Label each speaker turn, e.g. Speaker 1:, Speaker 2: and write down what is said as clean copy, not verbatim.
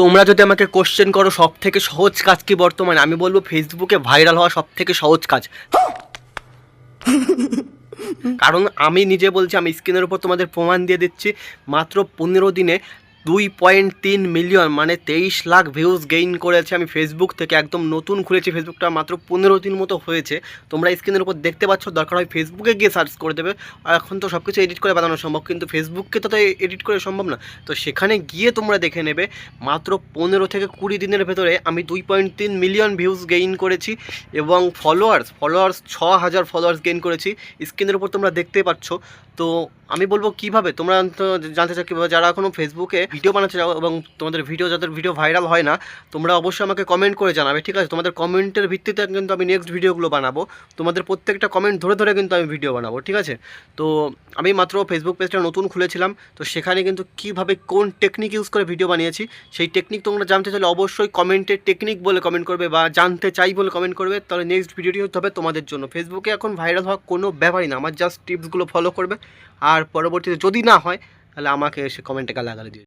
Speaker 1: তোমরা যদি আমাকে কোশ্চেন করো সব থেকে সহজ কাজ কি বর্তমানে, আমি বলবো ফেসবুকে ভাইরাল হওয়া সব থেকে সহজ কাজ। কারণ আমি নিজে বলছি, আমি স্ক্রিনের উপর তোমাদের প্রমাণ দিয়ে দিচ্ছি, মাত্র 15 দিনে 2.3 মিলিয়ন মানে 23 লাখ ভিউজ গেইন করেছে আমি ফেসবুক থেকে। একদম নতুন খুলেছি ফেসবুকটা, মাত্র 15 দিন মতো হয়েছে। তোমরা স্ক্রিনের উপর দেখতে পাচ্ছ, দরকার হয় ফেসবুকে গিয়ে সার্চ করে দেবে। আর এখন তো সব কিছু এডিট করে বানানো সম্ভব, কিন্তু ফেসবুককে তো এডিট করে সম্ভব না। তো সেখানে গিয়ে তোমরা দেখে নেবে, মাত্র 15 থেকে 20 দিনের ভেতরে আমি 2.3 মিলিয়ন ভিউজ গেইন করেছি। এবং ফলোয়ার্স 6,000 ফলোয়ার্স গেইন করেছি। স্ক্রিনের উপর তোমরা দেখতে পাচ্ছ। তো আমি বলবো কিভাবে, তোমরা তো জানতে চাও কীভাবে, যারা এখনও ফেসবুকে ভিডিও বানাতে চাও এবং তোমাদের ভিডিও, যাদের ভিডিও ভাইরাল হয় না, তোমরা অবশ্যই আমাকে কমেন্ট করে জানাবে, ঠিক আছে? তোমাদের কমেন্টের ভিত্তিতে কিন্তু আমি নেক্সট ভিডিওগুলো বানাবো। তোমাদের প্রত্যেকটা কমেন্ট ধরে ধরে কিন্তু আমি ভিডিও বানাবো, ঠিক আছে? তো আমি মাত্র ফেসবুক পেজটা নতুন খুলেছিলাম, তো সেখানে কিন্তু কীভাবে কোন টেকনিক ইউজ করে ভিডিও বানিয়েছি, সেই টেকনিক তোমরা জানতে চাইলে অবশ্যই কমেন্টে টেকনিক বলে কমেন্ট করবে বা জানতে চাই বলে কমেন্ট করবে। তাহলে নেক্সট ভিডিওটি হতে হবে তোমাদের জন্য। ফেসবুকে এখন ভাইরাল হওয়া কোনো ব্যাপারই না, আমার জাস্ট টিপসগুলো ফলো করবে। আর পরবর্তীতে যদি না হয়, তাহলে আমাকে এসে কমেন্টে গালাগালি দিও।